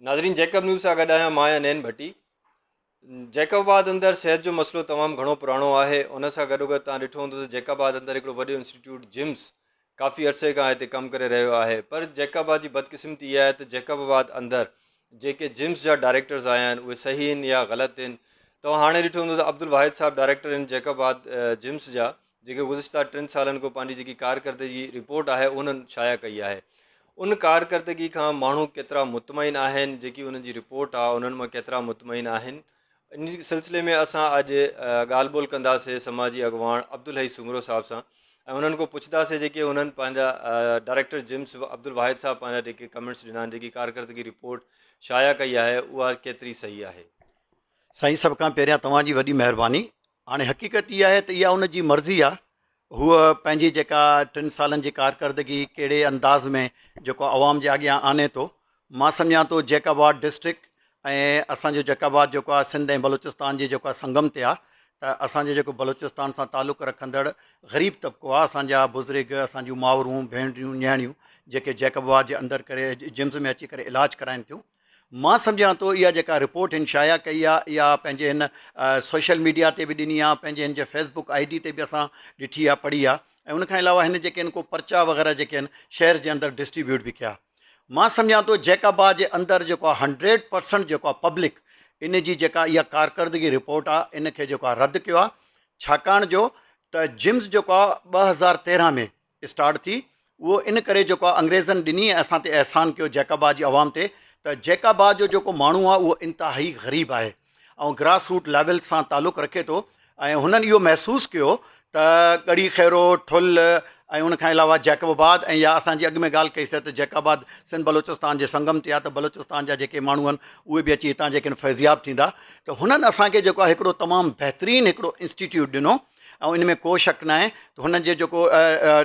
नाज़रीन Jacob news सां गॾु आहियां मां नैन भट्टी। जैकबाबाद अंदरि सिहत जो मसइलो तमामु घणो पुराणो आहे। उन सां गॾोगॾु तव्हां ॾिठो हूंदो त जैकबाबाद अंदरि हिकिड़ो वॾो इंस्टीट्यूट जिम्स काफ़ी अरसे खां हिते कमु करे रहियो आहे। पर जैकबाबाद जी बदकिस्मती इहा आहे त जैकबाबाद अंदरि जेके जिम्स जा डायरेक्टर्स आया आहिनि उहे सही आहिनि या ग़लति आहिनि। तव्हां हाणे ॾिठो हूंदो त अब्दुल वाहिद साहिबु डायरेक्टर आहिनि जैकबाबाद जिम्स जा, जेके गुज़िश्ता 3 सालनि खां पंहिंजी जेकी कारकर्दगी रिपोर्ट आहे उन्हनि शाया कई आहे। उन कारकर्दगी खां माण्हू केतिरा मुतमइन आहिनि, जेकी उन्हनि जी रिपोर्ट आहे उन्हनि मां केतिरा मुतमइन आहिनि, इन सिलसिले में असां अॼु ॻाल्हि ॿोल कंदासीं समाजी अॻवान अब्दुल हई सुमरो साहिब सां ऐं उन्हनि खां पुछंदासीं जेके उन्हनि पंहिंजा डायरेक्टर जिम्स अब्दुल वाहिद साहिबु पंहिंजा जेके कमेंट्स ॾिना आहिनि, जेकी कारकर्दगी रिपोर्ट शाया कई आहे उहा केतिरी सही आहे। साईं, सभ खां पहिरियां तव्हांजी वॾी महिरबानी। हाणे हक़ीक़त इहा आहे त इहा उन जी मर्ज़ी आहे, हूअ पंहिंजी जेका 3 सालनि जी कारकर्दगी कहिड़े अंदाज़ में जेको आवाम जे अॻियां आणे थो। मां सम्झां थो जैकबाबाद डिस्ट्रिक्ट ऐं असांजो जैकबाबाद जेको आहे सिंध ऐं बलूचिस्तान जे जेको आहे संगम ते आहे। त असांजो जेको बलूचिस्तान सां तालुक़ु रखंदड़ ग़रीब तबिको आहे, असांजा बुज़ुर्ग, असांजूं मावरूं, भेनरियूं, नियाणियूं जेके जैकबाबाद जे अंदरि करे जिम्स में अची करे इलाजु कराइनि थियूं। मां सम्झां थो इहा जेका रिपोर्ट हिन शाया कई आहे, इहा पंहिंजे हिन सोशल मीडिया ते बि ॾिनी आहे, पंहिंजे हिन जे फेसबुक ID ते बि असां ॾिठी आहे, पढ़ी आहे। ऐं उनखां अलावा हिन जेके आहिनि को पर्चा वग़ैरह जेके आहिनि शहर जे अंदरि डिस्ट्रीब्यूट बि कया। मां सम्झां थो जैकबाबाद जे अंदरि जेको आहे 100% जेको आहे पब्लिक इन जी जेका इहा कारकर्दगी रिपोर्ट आहे इन खे जेको आहे रद्द कयो आहे। छाकाणि जो त जिम्स जेको आहे 2013 में स्टार्ट थी, उहो इन करे जेको आहे अंग्रेज़नि ॾिनी ऐं असां ते अहसान कयो जैकबाबाद जी आवाम ते। त जैकबाबाद जो जेको माण्हू आहे उहो इंतिहाई ग़रीब आहे ऐं ग्रास रूट लेवल सां तालुक़ु रखे थो। ऐं हुननि इहो महसूसु कयो त ॻड़ी खैरो, ठुल ऐं उनखां अलावा जैकबाबाद, ऐं या असांजी अॻु में ॻाल्हि कईसीं त जैकबाबाद सिंध बलूचिस्तान जे संगम ते आहे, त बलूचिस्तान जा जेके माण्हू आहिनि उहे बि अची हितां जेके फैज़ियाब थींदा। त हुननि असांखे जेको आहे हिकिड़ो तमामु बहितरीनु हिकिड़ो इंस्टीट्यूट ॾिनो ऐं इन में को शक न आहे त हुननि जे जेको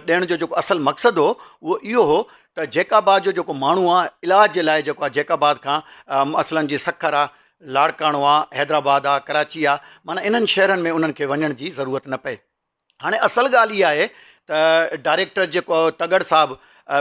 ॾियण जो जेको असुलु मक़सदु हो उहो इहो हो त जैकबाबाद जो जेको माण्हू आहे इलाज जे लाइ जेको आहे जैकबाबाद खां मसइलनि जी सखर आहे, लाड़काणो आहे, हैदराबाद आहे, कराची आहे, माना इन्हनि शहरनि में उन्हनि खे वञण जी ज़रूरत न पए। हाणे असुलु ॻाल्हि इहा आहे त डायरेक्टर जेको तगड़ साहिबु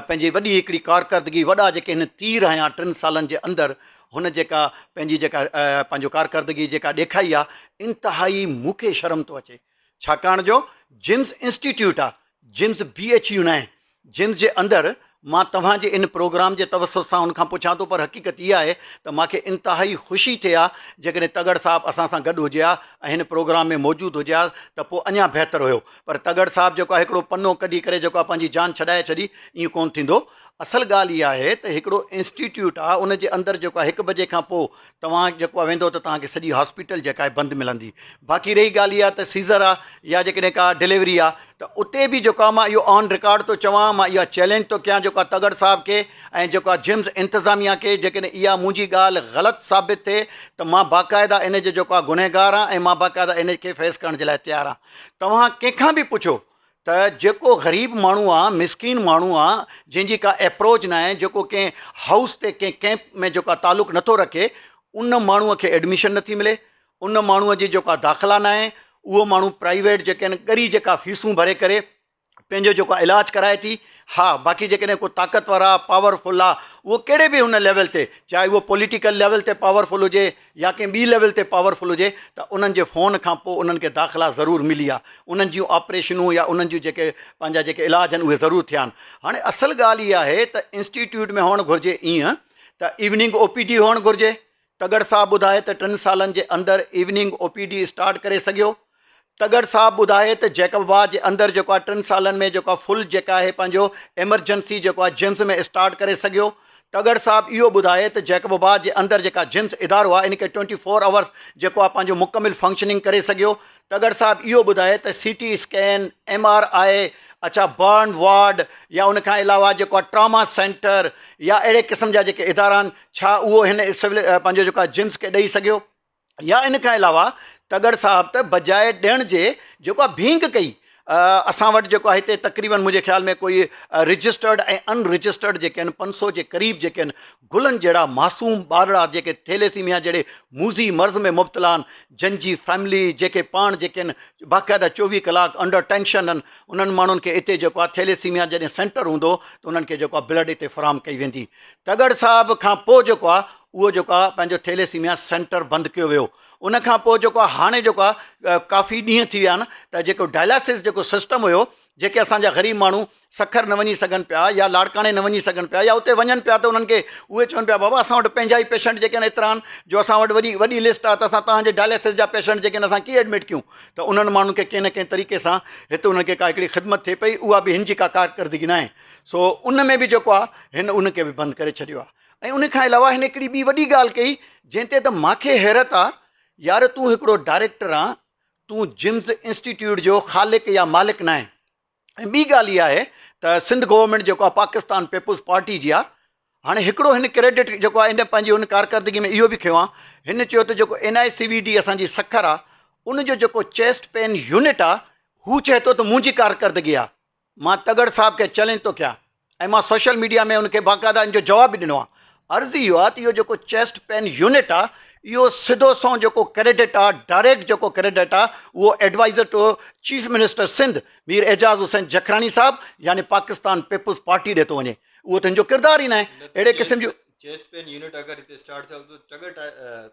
पंहिंजी वॾी हिकिड़ी कारकर्दगी, वॾा जेके हिन तीर हयां 3 सालनि जे अंदरि, हुन जेका पंहिंजी जेका पंहिंजो कारकर्दगी जेका ॾेखारी आहे, इंतिहाई मूंखे शर्म थो अचे। छाकाणि जो जिम्स इंस्टीट्यूट आहे, जिम्स BHU न आहे। जिम्स जे अंदरि मां तव्हांजे इन प्रोग्राम जे तवसुस सां हुन खां पुछां थो, पर हक़ीक़त इहा आहे त मूंखे इंतिहाई ख़ुशी थिए आहे जेकॾहिं तगड़ साहिबु असां सां गॾु हुजे हा ऐं हिन प्रोग्राम में मौजूदु हुजे हा त पोइ अञा बहितरु हुयो। पर तगड़ साहिबु जेको आहे हिकिड़ो पनो कढी करे जेको आहे पंहिंजी जान छॾाए छॾी, ईअं कोन्ह थींदो। असुलु ॻाल्हि इहा आहे त हिकिड़ो इंस्टीट्यूट आहे, उन जे अंदरि जेको आहे 1 बजे खां पोइ तव्हां जेको आहे वेंदो त तव्हांखे सॼी हॉस्पिटल जेका आहे बंदि मिलंदी। बाक़ी रही ॻाल्हि इहा त सीज़र आहे या जेकॾहिं का डिलीवरी आहे त उते बि जेको आहे मां इहो ऑन रिकॉर्ड थो चवां, मां इहा चैलेंज थो कयां जेको आहे तगड़ साहिब खे ऐं जेको आहे जिम्स इंतिज़ामिया खे, जेकॾहिं इहा मुंहिंजी ॻाल्हि ग़लति साबित थिए त मां बाक़ाइदा इन जो जेको आहे गुनहगार आहियां ऐं मां बाक़ाइदा इन खे फेस करण जे लाइ तयारु आहियां। तव्हां कंहिंखां बि पुछो त जेको ग़रीब माण्हू आहे, मिसकिन माण्हू आहे, जंहिंजी का अप्रोच न आहे, जेको कंहिं हाउस ते कंहिं कैंप में जेको आहे तालुक़ु नथो रखे, उन माण्हूअ खे एडमिशन नथी मिले, उन माण्हूअ जी जेको आहे दाख़िला न आहे। उहो माण्हू प्राइवेट जेके आहिनि ॻरी जेका फीसूं भरे करे पंहिंजो जेको आहे इलाजु कराए थी। हा, बाक़ी जेकॾहिं को ताक़तवर आहे, पावरफुल आहे, उहो कहिड़े बि हुन लेवल ते, चाहे उहो पॉलिटिकल लेवल ते पावरफुल हुजे या कंहिं ॿी लेवल ते पावरफुल हुजे, त उन्हनि जे फ़ोन खां पोइ उन्हनि खे दाख़िला ज़रूरु मिली आहे, उन्हनि जूं ऑपरेशनूं या उन्हनि जूं जेके पंहिंजा जेके इलाज आहिनि उहे ज़रूरु थिया आहिनि। हाणे असुलु ॻाल्हि इहा आहे त इंस्टीट्यूट में हुअणु घुरिजे ईअं त इवनिंग OPD हुअणु घुरिजे। तगड़ साहिबु ॿुधाए त 3 सालनि जे अंदरि इवनिंग OPD स्टार्ट करे सघियो। तगड़ साहिबु ॿुधाए त जैकबाबाद जे अंदरि जेको आहे 3 सालनि में जेको आहे फुल जेका आहे पंहिंजो एमरजेंसी जेको आहे जिम्स में स्टार्ट करे सघियो। तगड़ साहिबु इहो ॿुधाए त जैकबाबाद जे अंदरि जेका जिम्स इदारो आहे इन खे 24 आवर्स जेको आहे पंहिंजो मुकमिल फंक्शनिंग करे सघियो। तगड़ साहिबु इहो ॿुधाए त CT स्कैन, MRI, अच्छा बर्न वार्ड या उनखां अलावा जेको आहे ट्रामा सेंटर या अहिड़े क़िस्म जा जेके इदारा आहिनि, छा उहो हिन सिविल पंहिंजो जेको आहे जिम्स खे ॾेई सघियो। या इन खां अलावा तगड़ साहिबु त बजाए ॾियण जे जेको आहे भींग कई। असां वटि जेको आहे हिते तक़रीबन मुंहिंजे ख़्याल में कोई रजिस्टर्ड ऐं अनरजिस्टर्ड जेके आहिनि 500 जे क़रीब जेके आहिनि गुलनि जहिड़ा मासूम ॿारड़ा जेके थैलेसीमिया जहिड़े मूज़ी मर्ज़ में मुब्तला आहिनि, जंहिंजी फैमिली जेके पाण जेके आहिनि बाक़ाइदा 24 कलाक अंडर टेंशन आहिनि, उन्हनि माण्हुनि खे हिते जेको आहे थैलेसीमिया जॾहिं सेंटर हूंदो त उन्हनि खे जेको आहे ब्लड हिते फ़राहम कई वेंदी। तगड़ साहिब खां पोइ जेको आहे उहो जेको आहे पंहिंजो थेलेसीमिया सेंटर बंदि कयो वियो। उन खां पोइ जेको आहे हाणे जेको आहे काफ़ी ॾींहं थी विया आहिनि त जेको डायलिसिस जेको सिस्टम हुयो, जेके असांजा ग़रीब माण्हू सखर न वञी सघनि पिया या लाड़काणे न वञी सघनि पिया या उते वञनि पिया त उन्हनि खे उहे चवनि पिया बाबा असां वटि पंहिंजा ई पेशेंट जेके आहिनि एतिरा आहिनि जो असां वटि वॾी लिस्ट आहे, त असां तव्हांजे डायलिसिस जा पेशेंट जेके आहिनि असां कीअं एडमिट कयूं। त उन्हनि माण्हुनि खे कंहिं न कंहिं तरीक़े सां हिते उन्हनि खे का हिकिड़ी ख़िदमत थिए पई, उहा बि हिन जी का कारकर्दगी न आहे। सो उन में बि जेको आहे हिन उनखे बि बंदि करे छॾियो आहे। ऐं उन खां अलावा हिन हिकिड़ी ॿी वॾी ॻाल्हि कई जंहिं ते त मूंखे हैरत आहे, यार तूं हिकिड़ो डायरेक्टर आहे, तूं जिम्स इंस्टीट्यूट जो ख़ालिक या मालिक न आहे। ऐं ॿी ॻाल्हि इहा आहे त सिंध गवर्नमेंट जेको आहे पाकिस्तान पीपुल्स पार्टी जी आहे। हाणे हिकिड़ो हिन क्रेडिट जेको आहे इन पंहिंजी हुन कारकर्दगी में इहो बि खयो आहे, हिन चयो त जेको NICVD असांजी सखर आहे उनजो जेको चेस्ट पेन यूनिट आहे, हू चए थो त मुंहिंजी कारकर्दगी आहे। मां तगड़ साहब खे चैलेंज थो कयां ऐं मां सोशल मीडिया में उनखे बाक़ाइदा इन जो जवाब बि ॾिनो आहे। अर्ज़ु इहो आहे त इहो जेको चेस्ट पेन यूनिट आहे इहो सिधो सो जेको क्रेडिट आहे, डायरेक्ट जेको क्रेडिट आहे उहो adviser to chief minister Sindh Mir Ejaz Hussain Jakhrani साहब यानी पाकिस्तान पीपुल्स पार्टी ॾे थो वञे। उहो त हिनजो किरदारु ई न आहे। अहिड़े क़िस्म जो चेस्ट पेन यूनिट अगरि हिते स्टार्ट थियो त चङे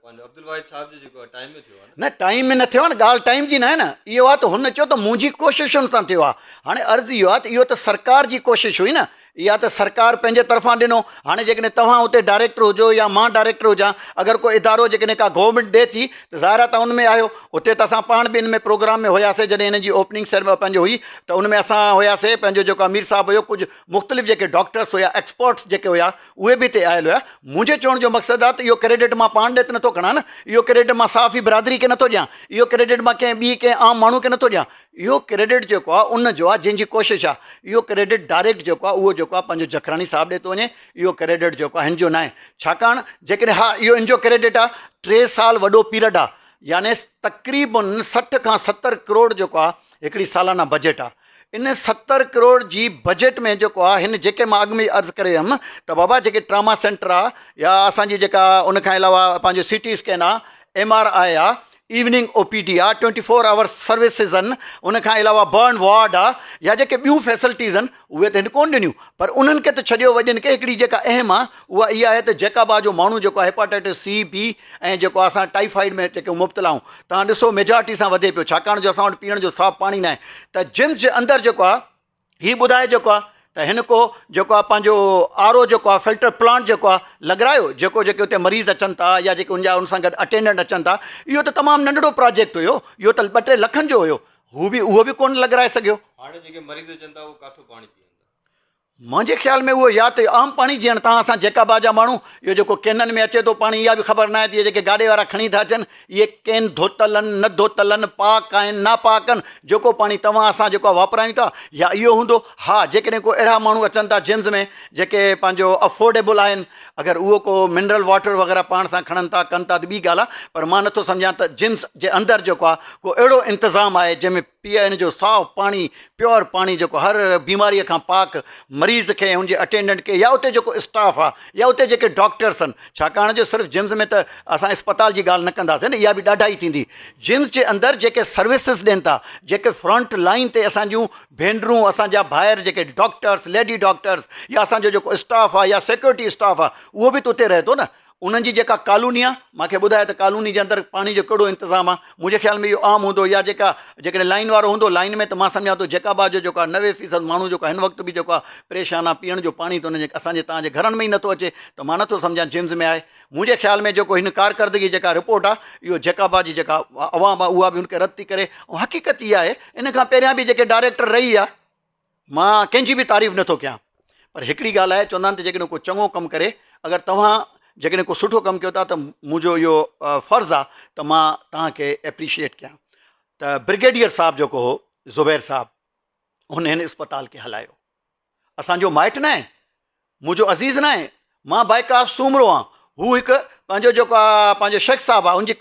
पंहिंजो अब्दुल वाहिद साहब जो जेको टाइम में थियो आहे न, टाइम में न थियो आहे न, ॻाल्हि टाइम जी न आहे न। इहो आहे त हुन चयो त मुंहिंजी कोशिशुनि सां थियो आहे। हाणे अर्ज़ु इहो आहे त इहो त सरकार जी कोशिशि हुई न, इहा त सरकार पंहिंजे तरफ़ां ॾिनो। हाणे जेकॾहिं तव्हां उते डायरेक्टर हुजो या मां डायरेक्टर हुजां, अगरि कोई इदारो जेकॾहिं का गवर्नमेंट ॾिए थी त ज़ाहिर आहे तव्हां उन में आहियो। उते त असां पाण बि हिन में प्रोग्राम में हुयासीं जॾहिं हिन जी ओपनिंग पंहिंजो हुई, त उन में असां हुयासीं, पंहिंजो जेको अमीर साहब हुयो, कुझु मुख़्तलिफ़ जेके डॉक्टर्स हुया, एक्सपर्ट्स जेके हुया, उहे बि हिते आयल हुया। मुंहिंजे चवण जो मक़सदु आहे त इहो क्रेडिट मां पाण ॾे त नथो खणा न, इहो क्रेडिट मां साफ़ी बिरादरी खे नथो ॾियां, इहो क्रेडिट मां कंहिं आम माण्हू खे नथो ॾियां। इहो क्रेडिट जेको आहे उन जो आहे जंहिंजी कोशिशि आहे। इहो क्रेडिट डायरेक्ट जेको आहे उहो जेको आहे पंहिंजो जखरानी साहब ॾे थो वञे। इहो क्रेडिट जेको आहे हिन जो न आहे। छाकाणि जेकॾहिं हा इहो इन जो क्रेडिट आहे, 3 साल वॾो पीरियड आहे, यानी तक़रीबन 60 खां 70 करोड़ जेको आहे हिकिड़ी सालाना बजट आहे। इन 70 करोड़ जी बजट में जेको आहे हिन जेके मां अॻु में अर्ज़ु करे हुयमि त बाबा जेके ट्रामा सेंटर आहे या असांजी जेका उन खां अलावा पंहिंजो CT स्कैन आहे, MRI आहे, इवनिंग OPD आहे, 24 आवर्स सर्विसिस आहिनि, उन खां अलावा बर्न वार्ड आहे या जेके ॿियूं फैसिलिटीज़ आहिनि उहे त हिन कोन ॾिनियूं। पर उन्हनि खे त छॾियो वॾनि खे। हिकिड़ी जेका अहम आहे उहा इहा आहे त जेका जो माण्हू जेको आहे हेपाटाइटिस C, B ऐं जेको असां टाइफाइड में जेके मुब्तला आहियूं, तव्हां ॾिसो मेजॉरिटी सां वधे पियो, छाकाणि जो असां वटि पीअण जो साफ़ु पाणी न आहे। त जिम्स जे अंदरि जेको आहे हीअ ॿुधाए जेको आहे त हिन को जेको आहे पंहिंजो RO जेको आहे फिल्टर प्लांट जेको आहे लॻारायो, जेके उते मरीज़ अचनि था या जेके उन सां गॾु अटेंडेंट अचनि था। इहो त तमामु नंढिड़ो प्रोजेक्ट हुयो, इहो त 2-3 लखनि जो हुयो, उहो बि कोन लॻाराए सघियो। हाणे जेके मरीज़ अचनि था उहो काथो पाणी पीअनि था? मुंहिंजे ख़्याल में उहो या त आम पाणी जीअं तव्हां असां जेका जा माण्हू इहो जेको कैननि में अचे थो पाणी, इहा बि ख़बर न आहे त इहे जेके गाॾे वारा खणी था अचनि इहे कैन धोतल आहिनि न धोतल आहिनि, पाक आहिनि नापाक आहिनि। जेको पाणी तव्हां असां जेको वापरायूं था या इहो हूंदो। हा, जेकॾहिं को अहिड़ा माण्हू अचनि था जिम्स में जेके पंहिंजो अफोर्डेबल आहिनि, अगरि उहो को मिनरल वाटर वग़ैरह पाण सां खणनि था कनि था त ॿी ॻाल्हि आहे। पर मां नथो सम्झां त जिम्स जे अंदरि जेको आहे को अहिड़ो इंतिज़ामु आहे जंहिंमें पीअण जो साफ़ु पाणी, प्योर पाणी जेको हर बीमारीअ खां पाक मरीज़ खे, हुनजे अटेंडेंट खे या उते जेको स्टाफ आहे या उते जेके डॉक्टर्स आहिनि। छाकाणि जो सिर्फ़ु जिम्स में त असां अस्पताल जी ॻाल्हि न कंदासीं न, इहा बि ॾाढा ई थींदी। जिम्स जे अंदरि जेके सर्विसिस ॾियनि था, जेके फ्रंट लाइन ते असांजूं भेनरूं, असांजा ॿाहिरि जेके डॉक्टर्स, लेडी डॉक्टर्स या असांजो जेको स्टाफ आहे या सिक्योरिटी स्टाफ आहे, उहो बि त उते रहे थो न। उन्हनि जी जेका कॉलोनी आहे, मूंखे ॿुधाए त कॉलोनी जे अंदरि पाणी जो कहिड़ो इंतिज़ामु आहे। मुंहिंजे ख़्याल में इहो आम हूंदो, या जेकॾहिं लाइन वारो हूंदो, लाइन में त मां सम्झां थो जेका जो जेको आहे 90% माण्हू जेको हिन वक़्तु बि जेको आहे परेशान आहे, पीअण जो पाणी त उनजे असांजे तव्हांजे घरनि में ई नथो अचे। त मां नथो सम्झां जिम्स में आहे। मुंहिंजे ख़्याल में जेको हिन कारकर्दगी जेका रिपोर्ट आहे, इहो जेका जी जेका अवाम आहे उहा बि हुनखे रद्द थी करे। ऐं हक़ीक़त इहा आहे, इन खां पहिरियां बि जेके डायरेक्टर रही आहे, मां कंहिंजी बि तारीफ़ नथो कयां, पर हिकिड़ी ॻाल्हि आहे, चवंदा आहिनि त जेकॾहिं को चङो कमु करे, अगरि तव्हां जेकॾहिं को सुठो कमु कयो था त मुंहिंजो इहो फ़र्ज़ु आहे त मां तव्हांखे एप्रिशिएट कयां। त ब्रिगेडियर साहब जेको हो, ज़ुबैर साहब, हुन हिन अस्पताल खे हलायो। असांजो माइटु न आहे, मुंहिंजो अज़ीज़ न आहे, मां बाइकास्ट सूमरो आहियां। हू हिकु पंहिंजो जेको आहे पंहिंजो शेख साहब आहे, हुनजी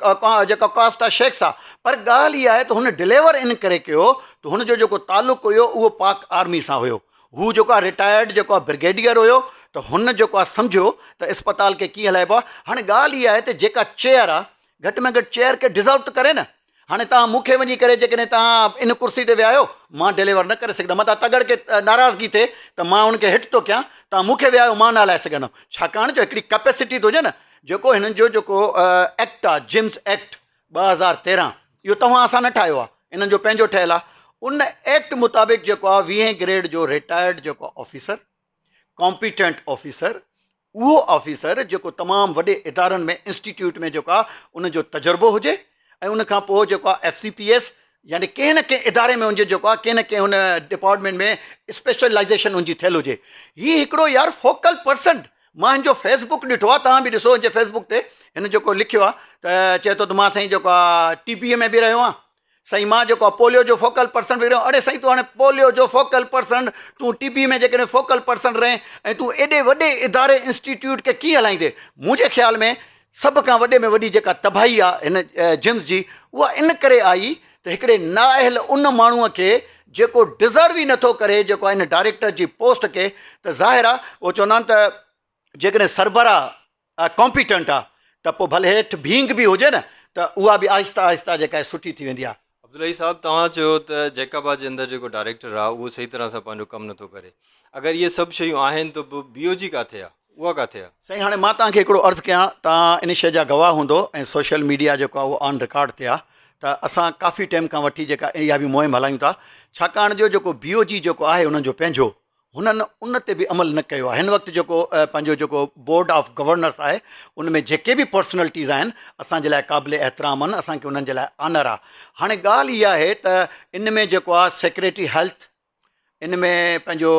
जेका कास्ट आहे शेख साहब। पर ॻाल्हि इहा आहे त हुन डिलीवर इन करे कयो त हुनजो जेको तालुक़ु हुयो उहो पाक आर्मी सां हुयो। हू जेको आहे रिटायर्ड जेको आहे ब्रिगेडियर हुयो, त हुन जेको आहे सम्झो त अस्पताल खे कीअं हलाइबो आहे। हाणे ॻाल्हि इहा आहे त जेका चेयर आहे, घटि में घटि चेयर खे डिज़र्व त करे न। हाणे तव्हां मूंखे वञी करे जेकॾहिं तव्हां इन कुर्सी ते विया आहियो, मां डिलीवर न करे सघंदमि। मथां तगड़ खे नाराज़गी थिए त मां हुनखे हिट थो कयां, तव्हां मूंखे विया आहियो, मां न हलाए सघंदुमि। छाकाणि जो हिकिड़ी कैपेसिटी थो हुजे न। जेको हिननि जो जेको एक्ट आहे जिम्स एक्ट 2013, इहो तव्हां असां न ठाहियो आहे, इन्हनि जो पंहिंजो ठहियलु आहे। उन एक्ट मुताबिक़ जेको आहे 20 ग्रेड जो रिटायर्ड जेको ऑफिसर, कॉम्पिटेंट ऑफिसर, उहो ऑफिसर जेको तमामु वॾे इदारनि में इंस्टीट्यूट में जेको आहे उनजो तजुर्बो हुजे, ऐं उन खां पोइ जेको आहे FCPS यानी कंहिं न कंहिं इदारे में हुनजे जेको आहे कंहिं न कंहिं हुन डिपार्टमेंट में स्पेशलाइज़ेशन हुनजी थियल हुजे। हीअ हिकिड़ो यार फोकल पर्सन, मां हिन जो फेसबुक ॾिठो आहे, तव्हां बि ॾिसो हिन जे फेसबुक ते हिन जेको लिखियो आहे त चए थो त मां साईं जेको आहे TPA में बि रहियो आहियां, साईं मां जेको आहे पोलियो जो फोकल पर्सन बि रहियो। अड़े साईं तूं हाणे पोलियो जो फोकल पर्सन, तूं TB में जेकॾहिं फोकल पर्सन रहे ऐं तूं एॾे वॾे इदारे इंस्टीट्यूट खे कीअं हलाईंदे? मुंहिंजे ख़्याल में सभ खां वॾे में वॾी जेका तबाही आहे हिन जिम्स जी, उहा इन करे आई त हिकिड़े नाअहल उन माण्हूअ खे जेको डिज़र्व ई नथो करे जेको आहे हिन डायरेक्टर जी पोस्ट खे, त ज़ाहिर आहे उहो चवंदा आहिनि त जेकॾहिं सरबराह कॉम्पिटेंट आहे त पोइ भले हेठि बींग बि हुजे न, त उहा बि आहिस्ता आहिस्ता जेका आहे सुठी थी वेंदी आहे। अब्दुल्ला साहब, तव्हां चयो त जैकाबाद जे अंदरि जेको डायरेक्टर आहे उहो सही तरह सां पंहिंजो कमु नथो करे। अगरि इहे सभु शयूं आहिनि त BOG किथे आहे, उहा किथे आहे? साईं हाणे मां तव्हांखे हिकिड़ो अर्ज़ु कयां, तव्हां इन शइ जा गवाह हूंदो ऐं सोशल मीडिया जेको आहे उहो ऑन रिकॉर्ड ते आहे, त असां काफ़ी टाइम खां वठी जेका इहा बि मुहिम हलायूं था, छाकाणि जो जेको BOG जेको आहे उन्हनि जो पंहिंजो, हुननि उन ते बि अमल न कयो आहे। हिन वक़्तु जेको पंहिंजो जेको बोर्ड ऑफ गवर्नर्स आहे उन में जेके बि पर्सनैलिटीज़ आहिनि असांजे लाइ क़ाबिल एतिराम आहिनि, असांखे उन्हनि जे लाइ ऑनर आहे। हाणे ॻाल्हि इहा आहे त इन में जेको आहे सेक्रेटरी हेल्थ, इन में पंहिंजो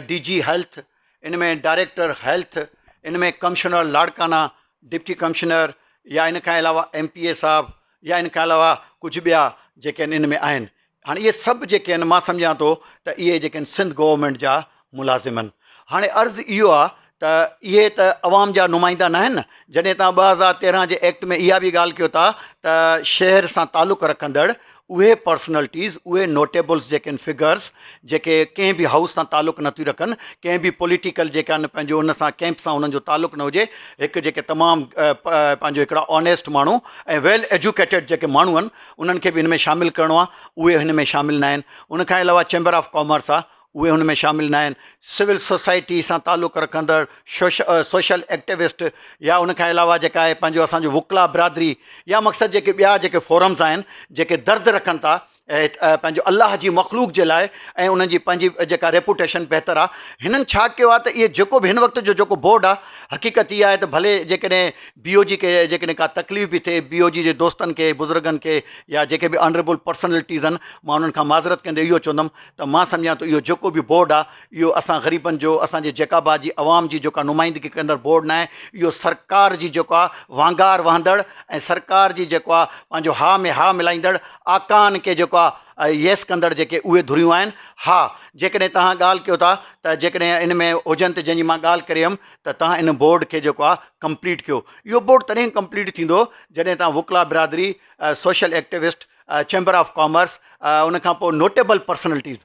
DG हेल्थ, इन में डायरेक्टर हेल्थ, इन में कमिश्नर लाड़काना, डिप्टी कमिश्नर, या इन खां अलावा MPA साहब, या इन खां अलावा कुझु ॿिया जेके आहिनि इन में आहिनि। हाणे इहे सभु जेके आहिनि मां सम्झां थो त इहे जेके आहिनि सिंध गवर्नमेंट जा मुलाज़िम आहिनि। हाणे अर्ज़ु इहो आहे त इहे त अवाम जा नुमाइंदा न आहिनि न। जॾहिं तव्हां 2013 जे एक्ट में इहा बि ॻाल्हि कयो था त शहर सां तालुक़ु रखंदड़ उहे पर्सनैलिटीज़, उहे नोटेबल्स जेके आहिनि फिगर्स, जेके कंहिं बि हाउस सां तालुक़ु नथियूं रखनि, कंहिं बि पॉलिटिकल जेका आहिनि पंहिंजो उन सां कैंप सां उन्हनि जो तालुक़ु न हुजे, हिकु जेके तमामु पंहिंजो हिकिड़ा ऑनेस्ट माण्हू ऐं वेल एजुकेटेड जेके माण्हू आहिनि उन्हनि खे बि हिन में शामिलु करिणो आहे, उहे हिन में शामिलु न आहिनि। उन खां अलावा चैम्बर ऑफ कॉमर्स आहे, उहे हुन में शामिलु न आहिनि। सिविल सोसाइटी सां तालुक़ु रखंदड़ सोशल एक्टिविस्ट, या उन खां अलावा जेका आहे पंहिंजो असांजो वुकला बिरादरी, या मक़सदु जेके ॿिया जेके फोरम्स आहिनि जेके दर्द रखनि था पंहिंजो अलाह जी मख़लूक जे लाइ ऐं उन्हनि जी पंहिंजी जेका रेपुटेशन बहितर आहे, हिननि छा कयो आहे त इहे जेको बि हिन वक़्त जो जेको बोर्ड आहे, हक़ीक़त इहा आहे त भले जेकॾहिं BOG खे जेकॾहिं का तकलीफ़ बि थिए, BOG जे दोस्तनि खे, बुज़ुर्गनि खे, या जेके बि ऑनरेबल पर्सनैलिटीज़ आहिनि, मां उन्हनि खां माज़रत कंदे इहो चवंदुमि त मां सम्झां थो इहो जेको बि बोर्ड आहे इहो असां ग़रीबनि जो, असांजे जैकाबाद जी आवाम जी जेका नुमाइंदगी कंदड़ बोर्ड न आहे, इहो सरकार जी जेको आहे वांगार वहंदड़ ऐं सरकार जी जेको आहे पंहिंजो हा में हा मिलाईंदड़ आकान खे जेको आहे येस कंदड़ जेके उहे धुरियूं आहिनि। हा, जेकॾहिं तव्हां ॻाल्हि कयो था त जेकॾहिं इन में हुजनि त जंहिंजी मां ॻाल्हि करे हुयमि त तव्हां इन बोर्ड खे जेको आहे कंप्लीट कयो। इहो बोर्ड तॾहिं कंप्लीट थींदो जॾहिं तव्हां वुकला बिरादरी, social activist, chamber of commerce, उन खां पोइ नोटेबल पर्सनैलिटीज़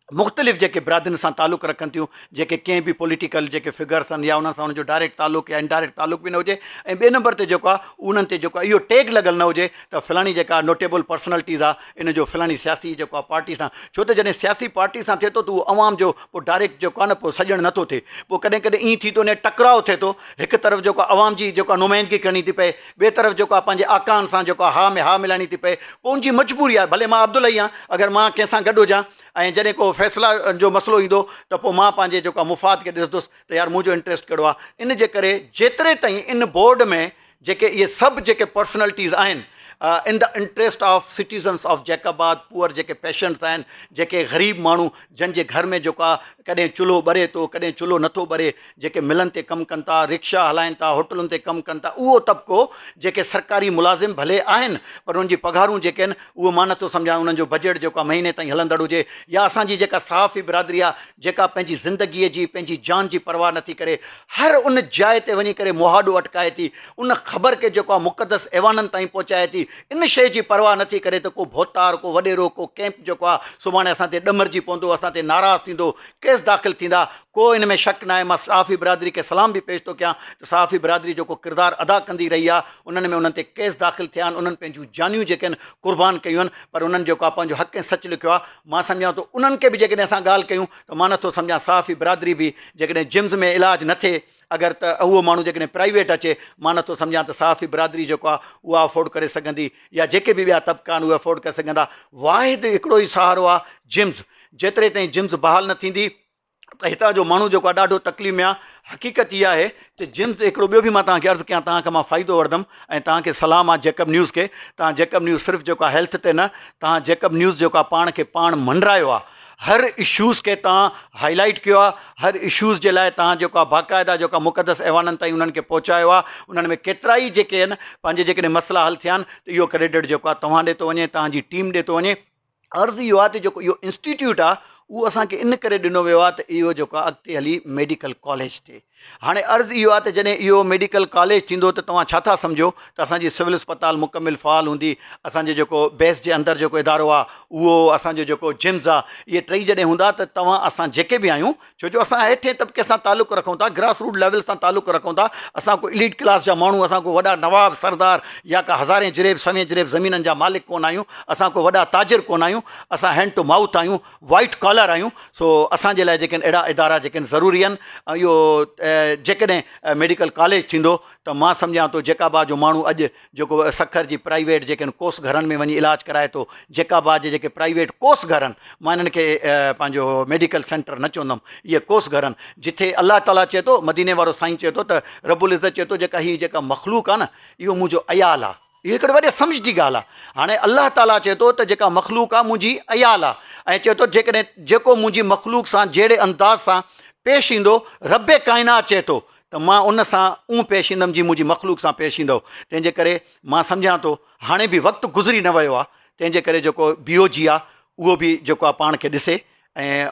मुख़्तलिफ़ जेके बिरादरियुनि सां तालुक़ु रखनि थियूं, जेके कंहिं बि पॉलिटिकल जेके फिगर्स आहिनि या उन सां उनजो डायरेक्ट तालुक़ु या इनडायरेक्ट तालुक़ु बि न हुजे, ऐं ॿिए नंबर ते जेको आहे उन्हनि ते जेको आहे इहो टैग लॻल न हुजे त फलाणी जेका नोटेबल पर्सनैलिटीज़ आहे इन जो फलाणी सियासी जेको आहे पार्टी सां, छो त जॾहिं सियासी पार्टी सां थिए थो त उहो अवाम जो पोइ डायरेक्ट जेको आहे न पोइ सॼणु नथो थिए। पोइ कॾहिं कॾहिं ईअं थी थो वञे टकराव थिए थो, हिकु तरफ़ जेको आहे अवाम जी जेको आहे नुमाइंदगी करणी थी पए, ॿिए तरफ़ जेको आहे पंहिंजे आकान सां जेको आहे हा में हा मिलाइणी थी पए। पोइ उनजी मजबूरी आहे, भले मां अब्दुल्ला ई आहियां, अगरि मां कंहिंसां गॾु हुजां ऐं जॾहिं को फ़ैसिला जो मसइलो ईंदो त पोइ मां पंहिंजे जेको आहे मुफ़ाद खे ॾिसंदुसि त यार मुंहिंजो इंट्रस्ट कहिड़ो आहे। इन जे करे जेतिरे ताईं इन बोर्ड में जेके इहे सभु जेके पर्सनैलिटीज़ आहिनि in the interest of citizens of Jacobabad, poor जेके पेशेंट्स आहिनि, जेके ग़रीब माण्हू जंहिंजे घर में जेको आहे कॾहिं चुल्हो ॿरे थो, कॾहिं चुल्हो नथो ॿरे, जेके मिलनि ते कमु कनि था, रिक्शा हलाइनि था, होटलुनि ते कमु कनि था, उहो तबिको जेके सरकारी मुलाज़िम भले आहिनि पर उनजी पघारूं जेके आहिनि उहो मां नथो सम्झां उन्हनि जो बजट जेको आहे महीने ताईं हलंदड़ हुजे। या असांजी जेका सहाफ़ी बिरादरी आहे जेका पंहिंजी ज़िंदगीअ जी, पंहिंजी जान जी परवाह नथी करे, हर उन जाइ ते वञी करे मुहाॾो अटकाए थी, उन ख़बर खे जेको आहे मुक़दस ऐवाननि ताईं पहुचाए थी, इन शइ जी परवाह नथी करे त को भोतार, को वॾेरो, को कैंप जेको आहे सुभाणे असां ते ॾमरजी पवंदो, असां ते नाराज़ थींदो, केस दाख़िल थींदा, को इन में शक न आहे। मां सहाफ़ी बिरादरी खे सलाम बि पेश थो कयां त सहाफ़ी बिरादरी जेको किरदारु अदा कंदी रही आहे, उन्हनि में उन्हनि ते केस दाख़िल थिया आहिनि, उन्हनि पंहिंजूं जानियूं जेके आहिनि क़ुर्बान कयूं आहिनि, पर उन्हनि जेको आहे पंहिंजो हक़ ऐं सच लिखियो आहे। मां सम्झां थो उन्हनि खे बि जेकॾहिं असां ॻाल्हि कयूं त मां नथो सम्झां सहाफ़ी बिरादरी बि जेकॾहिं जिम्स में इलाजु न थिए, अगरि त उहो माण्हू जेकॾहिं प्राइवेट अचे, मां नथो सम्झां त साफ़ी बिरादरी जेको आहे उहा अफोर्ड करे सघंदी, या जेके बि ॿिया तबिका आहिनि उहे अफोर्ड करे सघंदा। वाहिद हिकिड़ो ई सहारो आहे जिम्स। जेतिरे ताईं जिम्स बहाल न थींदी त हितां जो माण्हू जेको आहे ॾाढो तकलीफ़ में आहे। हक़ीक़त इहा आहे त जिम्स हिकिड़ो ॿियो बि मां तव्हांखे अर्ज़ु कयां, तव्हांखे मां फ़ाइदो वठंदुमि ऐं तव्हांखे सलाम आहे जेकब न्यूज़ खे। तव्हां जेकब न्यूज़ सिर्फ़ु जेको आहे हेल्थ ते न, तव्हां जेकब न्यूज़ जेको आहे पाण खे पाण मंडरायो आहे, हर इशूज़ खे तव्हां हाईलाइट कयो आहे, हर इशूज़ जे लाइ तव्हां जेको आहे बाक़ाइदा जेको आहे मुक़दस ऐवाननि ताईं उन्हनि खे पहुचायो आहे। उन्हनि में केतिरा ई जेके आहिनि पंहिंजे जेकॾहिं मसइला हल थिया आहिनि त इहो क्रेडिट जेको आहे तव्हां ॾे थो वञे, तव्हांजी टीम ॾे थो वञे। अर्ज़ु इहो आहे त जेको इहो इंस्टीट्यूट आहे उहो असांखे इन करे ॾिनो वियो आहे त इहो जेको आहे अॻिते हली मेडिकल कॉलेज थिए। हाणे अर्ज़ु इहो आहे त जॾहिं इहो मेडिकल कॉलेज थींदो त तव्हां छा था सम्झो त असांजी सिविल अस्पताल मुकमिल फ़ाल हूंदी, असांजो जेको बेस जे अंदरि जेको इदारो आहे उहो, असांजो जेको जिम्स आहे, इहे टई जॾहिं हूंदा त तव्हां असां जेके बि आहियूं, छो जो असां हेठे तबिके सां तालुक़ु रखूं था, ग्रास रूट लेवल सां तालुक़ु रखूं था। असां को इलीट क्लास जा माण्हू, असां को वॾा नवाब सरदार या का हज़ारे जिरेब सवें जिरेब ज़मीननि जा मालिक कोन आहियूं, असां को वॾा ताजिर कोन आहियूं, असां हैंड टू माउथ आहियूं, वाइट कॉलर आहियूं। सो असांजे लाइ जेके अहिड़ा इदारा जेके ज़रूरी आहिनि, ऐं इहो जेकॾहिं मेडिकल कॉलेज थींदो त मां सम्झां थो जेकाबाद जो माण्हू अॼु जेको सखर जी प्राइवेट जेके कोर्स घरनि में वञी इलाजु कराए थो, जेकाबाद जे जेके प्राइवेट कोर्स घर आहिनि, मां इन्हनि खे पंहिंजो मेडिकल सेंटर न चवंदुमि, इहे कोर्स घर आहिनि जिथे अलाह ताला चए थो, मदीने वारो साईं चए थो त रब्बुल इज़्ज़त चए थो जेका हीअ जेका मख़लूक आहे न, इहो मुंहिंजो अयाल आहे। इहो हिकिड़े वॾे सम्झ जी ॻाल्हि आहे। हाणे अलाह ताला चए थो त जेका मख़लूक आहे मुंहिंजी अयाल आहे, ऐं चए थो जेकॾहिं जेको मुंहिंजी मख़लूक सां जहिड़े अंदाज़ सां पेश ईंदो, रब काइनात चए थो त मां उन सां पेश ईंदुमि जीअं मुंहिंजी मख़लूक सां पेश ईंदो। तंहिंजे करे मां सम्झां थो हाणे बि वक़्तु गुज़री न वियो आहे, तंहिंजे करे जेको BOG आहे उहो बि जेको आहे पाण खे ॾिसे, ऐं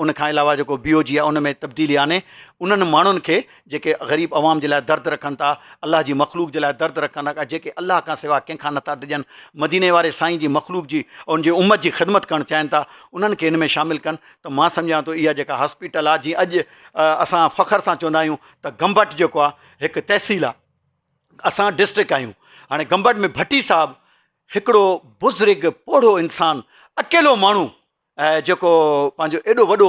उन खां अलावा जेको BOG आहे उन में तब्दीली आने। उन्हनि माण्हुनि खे जेके ग़रीब अवाम जे लाइ दर्द रखनि था, अलाह जी मख़लूक जे लाइ दर्द रखनि था, जेके अलाह खां सवाइ कंहिंखां नथा डिॼनि, मदीने वारे साईं जी मख़लूक जी उनजी उम्मत जी ख़िदमत करणु चाहिनि था, उन्हनि खे इन में शामिलु कनि। त मां सम्झां थो इहा जेका हॉस्पिटल आहे, जीअं अॼु असां फ़ख़्र सां चवंदा आहियूं त गंबट जेको आहे हिकु तहसील आहे, असां डिस्ट्रिक्ट आहियूं। हाणे गंबट में भट्टी साहिबु हिकिड़ो बुज़ुर्ग पोढ़ो इंसानु, अकेलो माण्हू, जेको पंहिंजो एॾो वॾो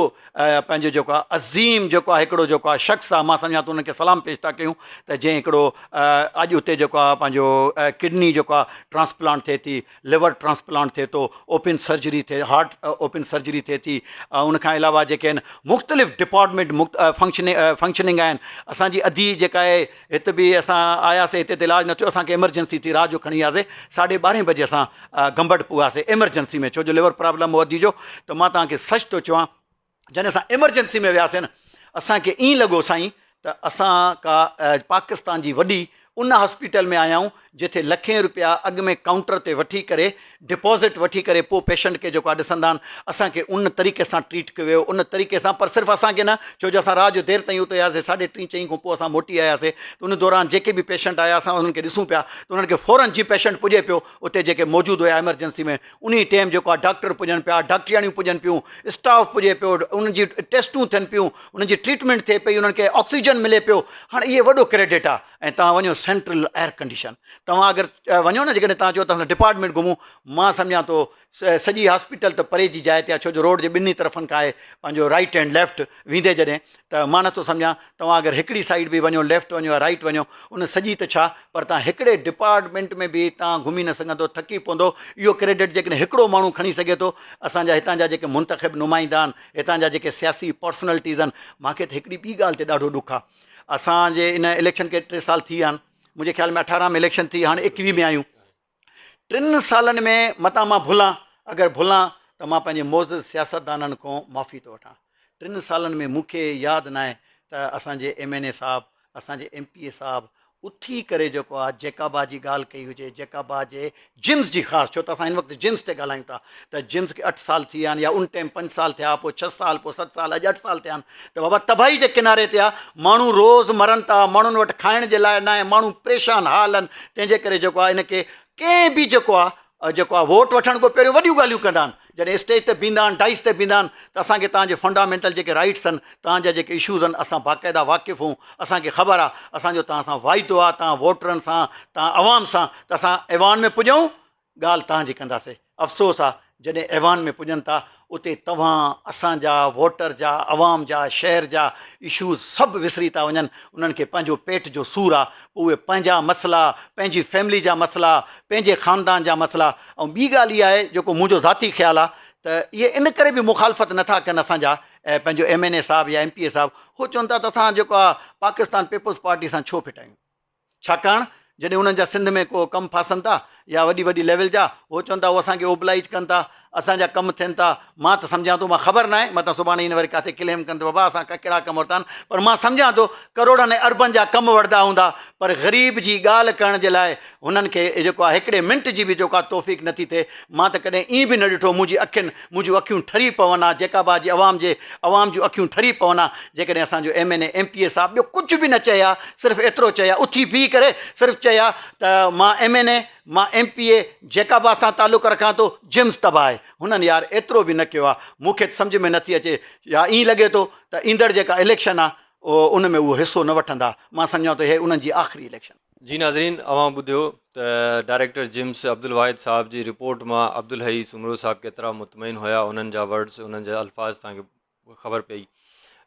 पंहिंजो जेको आहे अज़ीम जेको आहे हिकिड़ो जेको आहे शख़्स आहे, मां सम्झां थो उनखे सलाम पेश था कयूं त जंहिं हिकिड़ो अॼु उते जेको आहे पंहिंजो किडनी जेको आहे ट्रांसप्लांट थिए थी, लिवर ट्रांसप्लांट थिए थो, ओपन सर्जरी थिए, हार्ट ओपन सर्जरी थिए थी। उनखां अलावा जेके आहिनि मुख़्तलिफ़ डिपार्टमेंट फंक्शनिंग आहिनि। असांजी अधी जेका आहे, हिते बि असां आयासीं, हिते इलाजु न थियो, असांखे एमरजेंसी थी, राति जो खणी वियासीं, 12:30 बजे असां गंबट पुआसीं एमरजेंसी में, छो जो लिवर प्रॉब्लम हो अधी जो। त मां तव्हांखे सच थो चवां, जॾहिं असां एमरजेंसी में वियासीं न, असांखे ईअं लॻो साईं त असां का पाकिस्तान जी वॾी उन हॉस्पिटल में आया आहियूं जिथे लखें रुपया अॻु में काउंटर ते वठी करे, डिपॉज़िट वठी करे पोइ पेशेंट खे जेको आहे ॾिसंदा आहिनि। असांखे उन तरीक़े सां ट्रीट कयो वियो, उन तरीक़े सां, पर सिर्फ़ु असांखे न, छो जो असां राति जो देरि ताईं उते वियासीं, 3:30 4 खां पोइ असां मोटी आयासीं। त उन दौरान जेके बि पेशेंट आया, असां उन्हनि खे ॾिसूं पिया त उन्हनि खे फ़ौरन जीअं पेशेंट पुॼे पियो, उते जेके मौजूदु हुया एमरजेंसी में, उन टाइम जेको आहे डॉक्टर पुॼनि पिया, डॉक्टरियाणियूं पुॼनि पियूं, स्टाफ पुॼे पियो, उन्हनि जी टेस्टूं थियनि पियूं, उन्हनि जी ट्रीटमेंट थिए पई, उन्हनि खे ऑक्सीजन मिले पियो। हाणे इहे वॾो क्रेडिट आहे। ऐं तव्हां वञो सेंट्रल एयर कंडीशन, तव्हां अगरि वञो न, जेकॾहिं तव्हां चओ त असां डिपार्टमेंट घुमूं, मां सम्झां थो सॼी हॉस्पिटल त परे जी जाइ ते आहे, छो जो रोड जे ॿिन्ही तरफ़नि खां आहे पंहिंजो राइट एंड लेफ्ट वेंदे जॾहिं, त मां नथो सम्झां तव्हां अगरि हिकिड़ी साइड बि वञो, लेफ्ट वञो या राइट वञो, उन सॼी त छा, पर तव्हां हिकिड़े डिपार्टमेंट में बि तव्हां घुमी न सघंदो, थकी पवंदो। इहो क्रेडिट जेकॾहिं हिकिड़ो माण्हू खणी सघे थो, असांजा हितां जा जेके मुंतख़िब नुमाइंदा आहिनि, हितां जा जेके सियासी पर्सनैलिटीज़ आहिनि, मूंखे त हिकिड़ी ॿी ॻाल्हि ते ॾाढो ॾुख आहे। असांजे इन इलेक्शन खे 3 साल थी विया आहिनि, मुंहिंजे ख़्याल में 18 में इलेक्शन थी, हाणे 21 में आहियूं। 3 सालनि में मतां मां भुलां, अगरि भुलां त मां पंहिंजे मौज़ सियासतदाननि खां माफ़ी थो वठां। 3 सालनि में मूंखे यादि न आहे त असांजे MNA साहिबु, असांजे MPA साहिबु उथी करे जेको आहे जेकाबा जी ॻाल्हि कई हुजे, जेकाबा जे जिम्स जी ख़ासि, छो त असां हिन वक़्तु जिम्स ते ॻाल्हायूं था, त जिम्स खे 8 साल थी विया आहिनि, या उन टाइम 5 साल थिया, पोइ 6 साल, पोइ 7 साल, अॼु 8 साल थिया आहिनि। त बाबा तबाही जे किनारे ते आहे, माण्हू रोज़ु मरनि था, माण्हुनि वटि खाइण जे लाइ न आहे, माण्हू परेशान हाल आहिनि। तंहिंजे करे जेको आहे इनखे कंहिं बि जेको आहे वोट वठण खां पहिरियों वॾियूं ॻाल्हियूं कंदा आहिनि। जॾहिं स्टेज ते बीहंदा आहिनि, डाइस ते बीहंदा आहिनि, त असांखे तव्हांजे फंडामेंटल जेके राइट्स आहिनि, तव्हांजा जेके इशूज़ आहिनि, असां बाक़ाइदा वाक़िफ़ हूं, असांखे ख़बर आहे, असांजो तव्हां सां वाइदो आहे, तव्हां वोटरनि सां, तव्हां अवाम सां, त असां ऐवान में पुॼूं, ॻाल्हि तव्हांजी कंदासीं। अफ़सोस आहे जॾहिं ऐवान में पुॼनि था उते तव्हां असांजा वोटर जा अवाम जा शहर जा इशूज़ सभु विसरी था वञनि। उन्हनि खे पंहिंजो पेट जो सूरु आहे, उहे पंहिंजा मसइला, पंहिंजी फैमिली जा मसइला, पंहिंजे ख़ानदान जा मसइला। ऐं ॿी ॻाल्हि इहा आहे जेको मुंहिंजो ज़ाती ख़्यालु आहे त इहे इन करे बि मुखालफ़त नथा कनि असांजा पंहिंजो MNA साहिबु या MPA साहिबु। उहो चवनि था त असां जेको आहे पाकिस्तान पीपल्स पार्टी सां छो फिटायूं, छाकाणि जॾहिं उन्हनि जा सिंध में को कमु फासनि था या वॾी वॾी लेवल जा, उहो चवनि था उहो असांखे ओबलाइज कनि था, असांजा कमु थियनि था। मां त सम्झां थो, मां ख़बर न आहे, मतां सुभाणे इन वरी किथे क्लेम कनि त बाबा असां कहिड़ा कमु वरिता आहिनि, पर मां सम्झां थो करोड़नि ऐं अरबनि जा कमु वठंदा हूंदा, पर ग़रीब जी ॻाल्हि करण जे लाइ हुननि खे जेको आहे हिकिड़े मिंट जी बि जेको आहे तौफ़ीक़ नथी थिए। मां त कॾहिं ईअं बि न ॾिठो मुंहिंजूं अखियूं ठरी पवनि हा, जेकाबाद जी अवाम जूं अखियूं ठरी पवनि हा जेकॾहिं असांजो MNA MPA साहिबु ॿियो कुझु बि न चए हा, सिर्फ़ु एतिरो चए हा, उथी बीह करे सिर्फ़ु चए हा त मां MNA मां MPA जेकाबाद सां तालुक़ु रखां थो, जिम्स तबाह आहे। हुननि यार एतिरो बि न कयो आहे। मूंखे सम्झ में नथी अचे, या ईअं लॻे थो त ईंदड़ जेका इलेक्शन आहे उन में उहो हिसो न वठंदा। मां सम्झां थो हे उन्हनि जी आख़िरी इलेक्शन। जी नाज़रीन, अवां ॿुधियो त डायरेक्टर जिम्स अब्दुल वाहिद साहब जी रिपोर्ट मां अब्दुल हई सुमरो साहब केतिरा मुतमइन हुया, उन्हनि जा वर्ड्स, उन्हनि जा अल्फाज़ तव्हांखे ख़बर पई।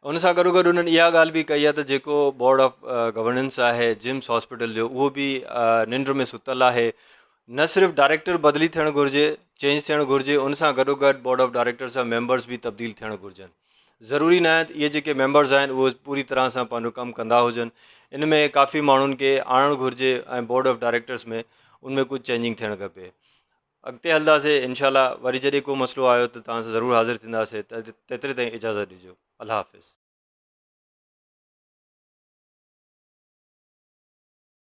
उन सां गॾोगॾु उन्हनि इहा ॻाल्हि बि कई आहे त जेको बोर्ड ऑफ गवर्नेंस आहे जिम्स हॉस्पिटल जो, उहो बि निंड में सुतल आहे। न सिर्फ़ु डायरेक्टर बदिली थियणु घुरिजे, चेंज थियणु घुरिजे, उन सां गॾोगॾु बोर्ड ऑफ डायरेक्टर्स जा मेंबर्स बि तब्दील थियणु घुरिजनि। ज़रूरी न आहे त इहे जेके मेंबर्स आहिनि उहे पूरी तरह सां पंहिंजो कमु कंदा हुजनि। इन में काफ़ी माण्हुनि खे आणणु घुरिजे ऐं बोर्ड ऑफ डायरेक्टर्स में उनमें कुझु चेंजिंग थियणु खपे। अॻिते हलंदासीं इनशाला, वरी जॾहिं को मसइलो आयो त तव्हां सां ज़रूरु हाज़िर थींदासीं। त तेतिरे ताईं इजाज़त ॾिजो। अल्लाह हाफ़िज़।